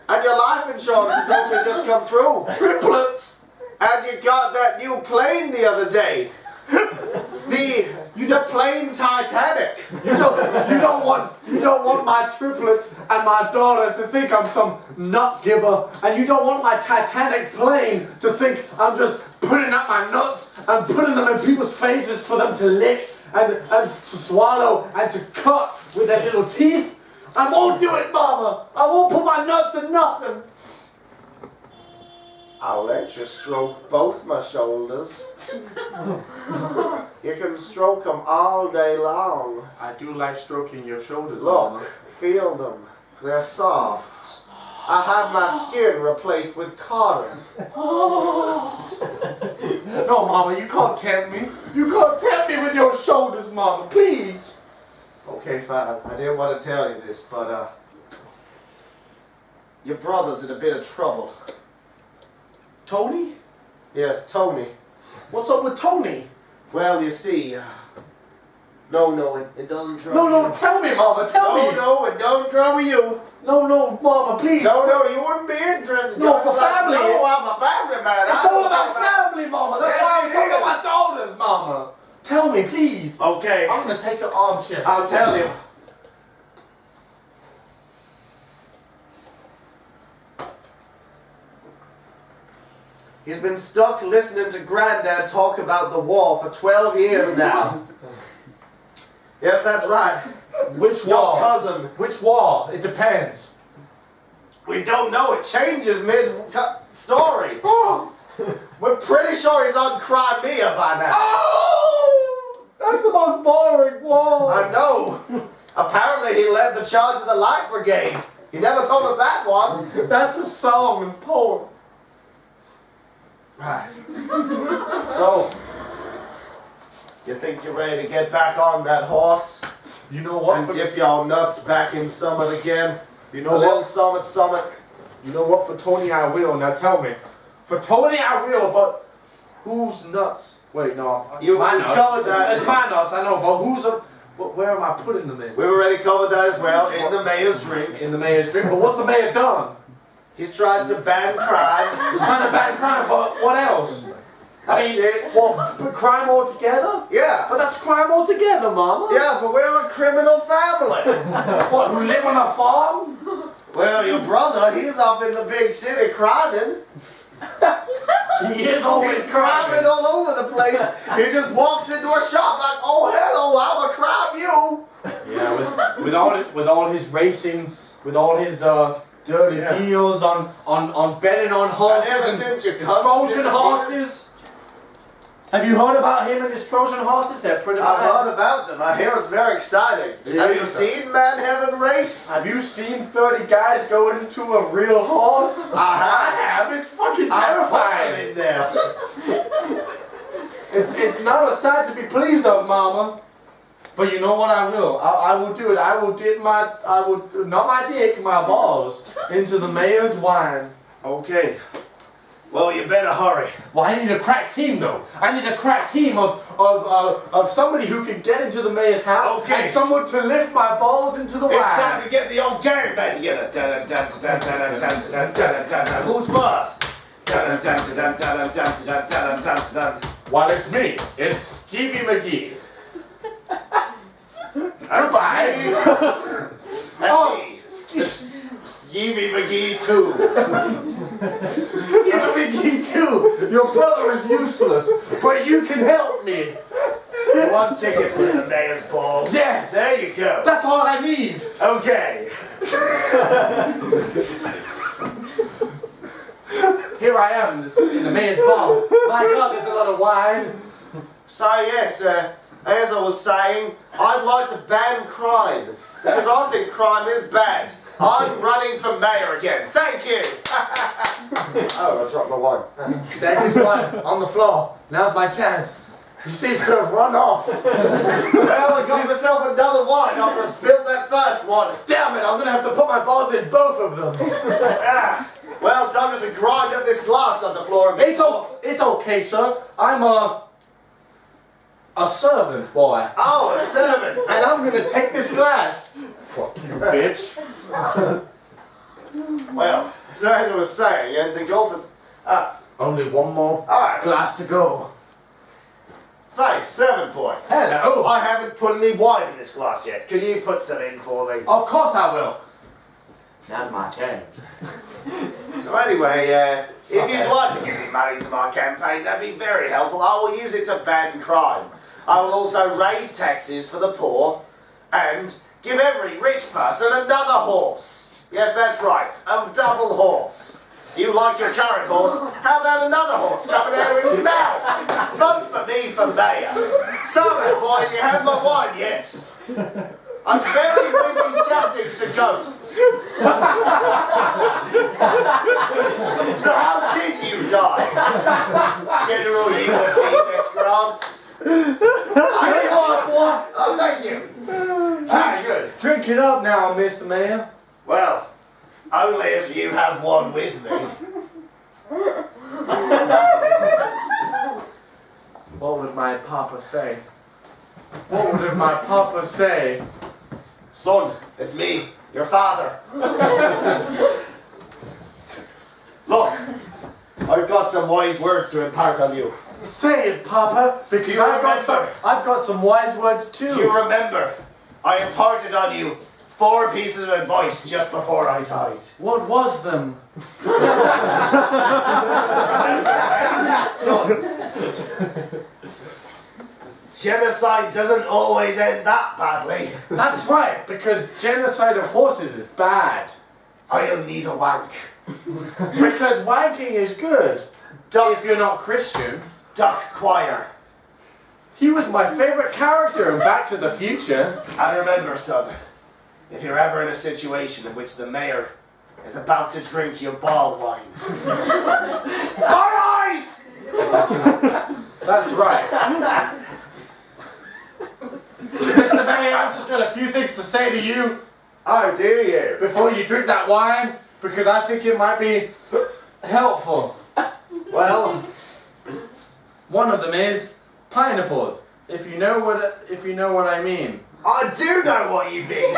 And your life insurance has only just come through. Triplets. And you got that new plane the other day. The plane Titanic. You don't want my triplets and my daughter to think I'm some nut giver, and you don't want my Titanic plane to think I'm just putting up my nuts and putting them in people's faces for them to lick and to swallow and to cut with their little teeth. I won't do it, Mama. I won't put my nuts in nothing. I'll let you stroke both my shoulders. You can stroke them all day long. I do like stroking your shoulders, Look, Mama. feel them. They're soft. I had my skin replaced with cotton. No, Mama, you can't tempt me. You can't tempt me with your shoulders, Mama, please. Okay, fine. I didn't want to tell you this, but your brother's in a bit of trouble. Tony? Yes, Tony. What's up with Tony? Well, you see, no, it doesn't trouble No, you. tell me, Mama, tell me. No, it don't trouble you. No, Mama, please. No, you wouldn't be interested. No, Just for family. No, I'm a family man. It's all about family, Mama. That's Yes, why I'm it talking about my is. shoulders, Mama. Tell me, please. Okay, I'm gonna take an armchair. I'll tell you. He's been stuck listening to Granddad talk about the war for 12 years now. Yes, that's right. Which Your war? cousin. Which war? It depends. We don't know. It changes mid-story. Oh, We're pretty sure he's on Crimea by now. oh, that's the most boring war. I know. Apparently he led the charge of the Light Brigade. He never told us that one. That's a song and poem. Right. So, you think you're ready to get back on that horse You know what? and dip your nuts back in summit again? You A know little what? summit. You know what? For Tony, I will. Now tell me. For Tony, I will. But whose nuts? Wait, no. You- It's my we've nuts. covered that. It's my nuts. I know. But who's a? Where am I putting them in? We already covered that as well in the mayor's drink. In the mayor's drink. But what's the mayor done? He's tried to ban crime. He's trying to ban crime. But what else? That's it. What? Crime altogether? Yeah. But that's crime altogether, Mama. Yeah, but we're a criminal family. What? Who live on a farm? Well, your brother, he's up in the big city criming. He is always He's criming criming. all over the place. He just walks into a shop like, oh, hello, I'm a crime you. Yeah, with all his racing, with all his dirty deals on betting on horses ever and since your cousin Trojan disappeared. horses. Have you heard about him and his Trojan horses? They're pretty I've bad. heard about them. I hear it's very exciting. It Have is you exciting. seen Man Heaven Race? Have you seen 30 guys go into a real horse? I have. It's fucking I'll put them terrifying. in there. It's not a sight to be pleased of, Mama. But you know what I will? I will do it. I will not my dick, my balls into the mayor's wine. Okay. Well, you better hurry. Well, I need a crack team though. I need a crack team of somebody who can get into the mayor's house Okay. and someone to lift my balls into the wine. It's time to get the old gang back together. Who's first? Well, it's me. It's Skeevy McGee. Goodbye. And me. Stevie McGee too. Skeevy McGee too. Your brother is useless, but you can help me. You want tickets to the mayor's ball? Yes. There you go. That's all I need. Okay. Here I am in the mayor's ball. My God, there's a lot of wine. So yes, as I was saying, I'd like to ban crime because I think crime is bad. I'm running for mayor again. Thank you. Oh, I dropped my wine. There's his wine on the floor. Now's my chance. He seems to have run off. Well, I got myself another wine after I spilled that first one. Damn it, I'm gonna have to put my balls in both of them. Ah, well, time to grind up this glass on the floor a bit. It's okay, sir. I'm a servant boy. Oh, a servant. And I'm gonna take this glass. Fuck you, bitch. Well, so as I was saying, the golf is... Only one more alright. glass to go. Say, servant boy. Hello. I haven't put any wine in this glass yet. Could you put some in for me? Of course I will. Now's my turn. So anyway, if you'd like to give me money to my campaign, that'd be very helpful. I will use it to ban crime. I will also raise taxes for the poor and give every rich person another horse. Yes, that's right, a double horse. Do you like your current horse? How about another horse coming out of its mouth? Vote for me for mayor. Summer, boy, you have my wine yet? I'm very busy chatting to ghosts. So how did you die? General Ulysses S. Grant. Oh, thank you. Ah, good. Drink it up now, Mr. Mayor. Well, only if you have one with me. What would my papa say? What would my papa say? Son, it's me, your father. Look, I've got some wise words to impart on you. Say it, Papa, because I've got some wise words too. Do you remember? I imparted on you 4 pieces of advice just before I died. What was them? Son, genocide doesn't always end that badly. That's right, because genocide of horses is bad. I'll need a wank. Because wanking is good. If you're not Christian. Duck choir. He was my favorite character in Back to the Future. And remember, son, if you're ever in a situation in which the mayor is about to drink your bald wine. My eyes! That's right. Mr. Mayor, I've just got a few things to say to you. Oh, do you? Before you drink that wine, because I think it might be helpful. Well, one of them is pineapples. If you know what I mean. I do know what you mean.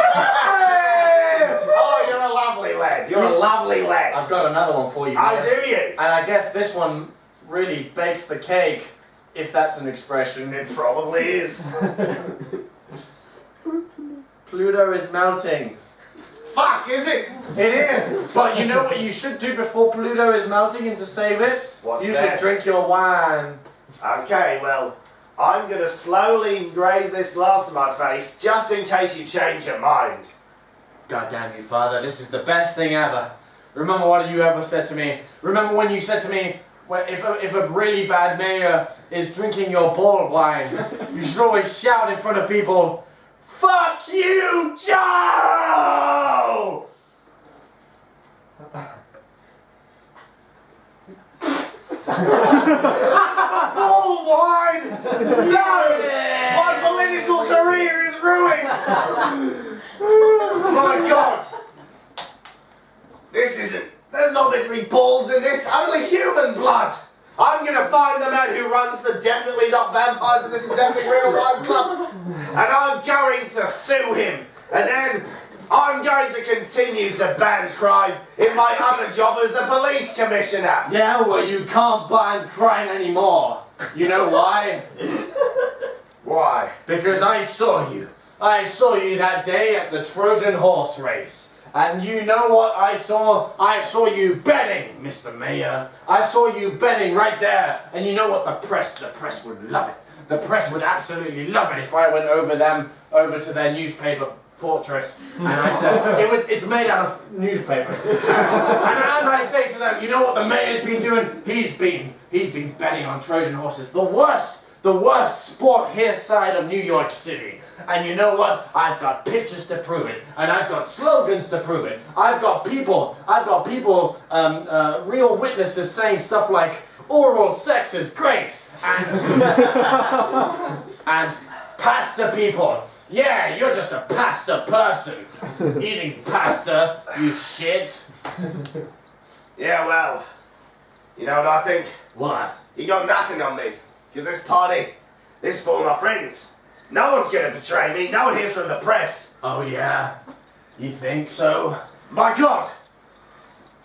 Oh, you're a lovely lad. You're a lovely lad. I've got another one for you. Oh, Mayor. do you? And I guess this one really bakes the cake, if that's an expression. It probably is. Pluto is melting. Fuck, is it? It is. But you know what you should do before Pluto is melting and to save it? What's you that? should drink your wine. Okay, well, I'm gonna slowly raise this glass to my face just in case you change your mind. God damn you, Father, this is the best thing ever. Remember what you ever said to me? Remember when you said to me, if a really bad mayor is drinking your bald wine, you should always shout in front of people, "Fuck you, Joe!" Bald wine! No! My political career is ruined! My God! This isn't... There's not meant to be balls in this, only human blood! I'm gonna find the man who runs the Definitely Not Vampires in this Definitely Real Wine Club, and I'm going to sue him, and then I'm going to continue to ban crime in my other job as the police commissioner. Yeah, well, you can't ban crime anymore. You know why? Why? Because I saw you. I saw you that day at the Trojan horse race. And you know what I saw? I saw you betting, Mr. Mayor. I saw you betting right there. And you know what the press would love it. The press would absolutely love it if I went over to their newspaper fortress, and I said, it's made out of newspapers. and I say to them, you know what the mayor's been doing? He's been betting on Trojan horses. The worst sport here side of New York City. And you know what? I've got pictures to prove it, and I've got slogans to prove it. I've got people, real witnesses saying stuff like, oral sex is great, and pasta people. Yeah, you're just a pasta person. Eating pasta, you shit. Yeah, well, you know what I think? What? You got nothing on me. Because this party, this is full of my friends. No one's gonna betray me. No one hears from the press. Oh yeah? You think so? My God!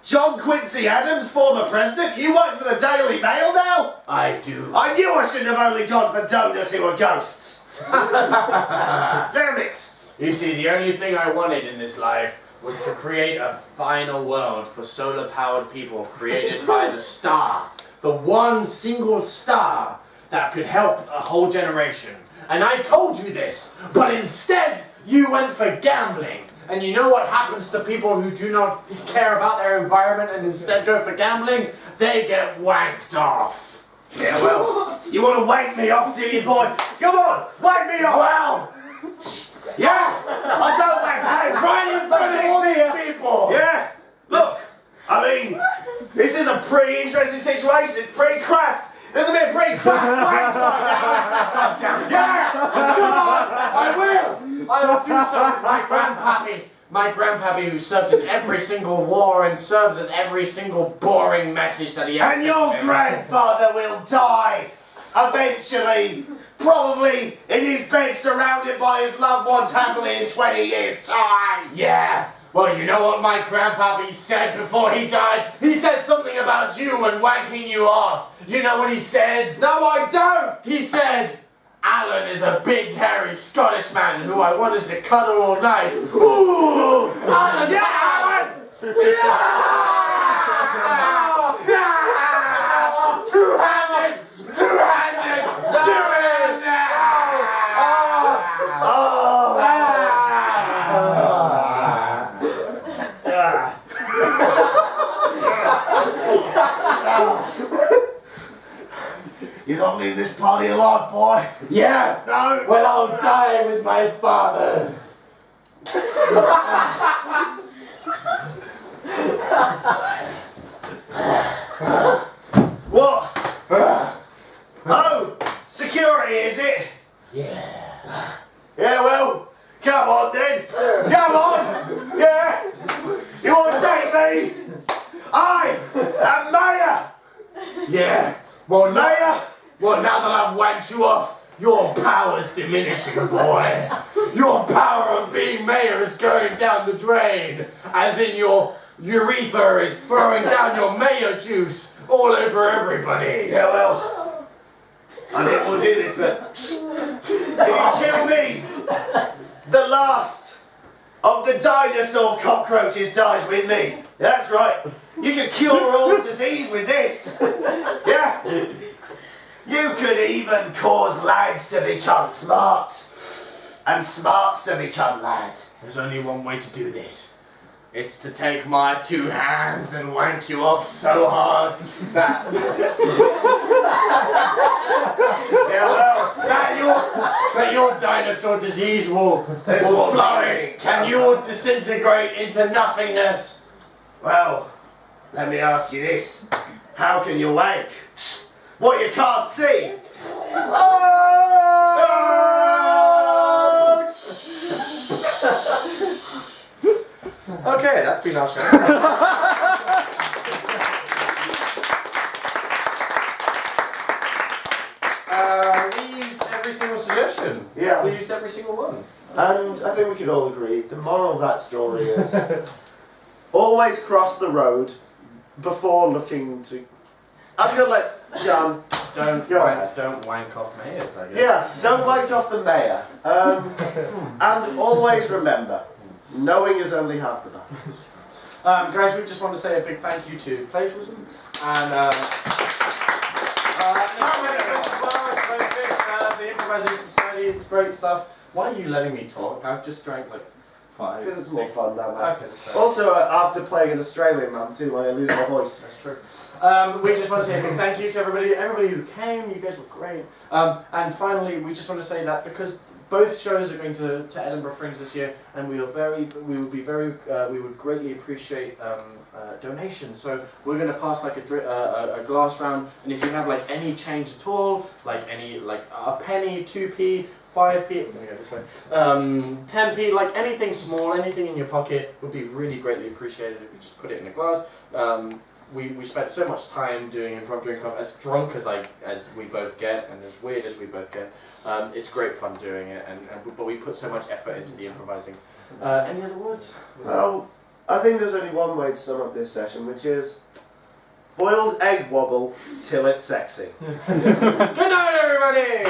John Quincy Adams, former president? You work for the Daily Mail now? I do. I knew I shouldn't have only gone for donors who were ghosts. Damn it! You see, the only thing I wanted in this life was to create a final world for solar-powered people created by the star. The one single star that could help a whole generation. And I told you this, but instead you went for gambling. And you know what happens to people who do not care about their environment and instead go for gambling? They get wanked off. Yeah, well, you want to wank me off, do you, boy? Come on, wank me off! Well, Yeah, I don't wank hands! right in front of all these people! Yeah, look, I mean, this is a pretty interesting situation. It's pretty crass. This will be a pretty crass wank right now. God damn it. Yeah, Come on! I will! I will do so with my grandpappy. My grandpappy who served in every single war and serves as every single boring message that he has. And your grandfather will die eventually, probably in his bed surrounded by his loved ones happily in 20 years' time. Yeah. Well, you know what my grandpappy said before he died? He said something about you and wanking you off. You know what he said? No, I don't. He said, Alan is a big, hairy Scottish man who I wanted to cuddle all night. Ooh! Alan! Yeah, Alan! Yeah! Two-handed! Two-handed! Two-handed! You don't leave this party alive, boy. Yeah! No. Well, I'll die with my fathers. What? Oh, security, is it? Yeah. Yeah, well, come on then. Come on. Yeah. You want to take me? I am Mayor. Yeah. Well, Mayor. Well, now that I've wanked you off, your power's diminishing, boy. Your power of being mayor is going down the drain, as in your urethra is throwing down your mayor juice all over everybody. Yeah, well, I didn't want to do this, but if you kill me, the last of the dinosaur cockroaches dies with me. That's right. You can cure all disease with this. Yeah. You could even cause lads to become smart, and smarts to become lad. There's only one way to do this. It's to take my two hands and wank you off so hard that Yeah, well, that your dinosaur disease will flourish and you will disintegrate into nothingness. well, let me ask you this. How can you wank what you can't see? Okay, that's been our show. We used every single suggestion. Yeah. We used every single one. And I think we could all agree, the moral of that story is always cross the road before looking to... I'm going to let John... Don't wank off mayors, I guess. Yeah, don't wank off the mayor. And always remember, knowing is only half the battle. Guys, we just want to say a big thank you to Plagiarism and the Improvisation Society. It's great stuff. Why are you letting me talk? I've just drank like 5. Because it's more 6. fun that way. Okay, so. Also, after playing an Australian man too, I lose my voice. That's true. We just want to say a big thank you to everybody who came. You guys were great. And finally, we just want to say that because both shows are going to Edinburgh Fringe this year, and we would greatly appreciate donations. So we're going to pass like a glass round, and if you have like any change at all, like any a penny, 2p, 5p, I'm going to go this way, 10p, like anything small, anything in your pocket would be really greatly appreciated if you just put it in a glass. We spent so much time doing Improv Drinkov, as drunk as we both get, and as weird as we both get. It's great fun doing it, but we put so much effort into the improvising. Any other words? Well, I think there's only one way to sum up this session, which is boiled egg wobble till it's sexy. Good night, everybody!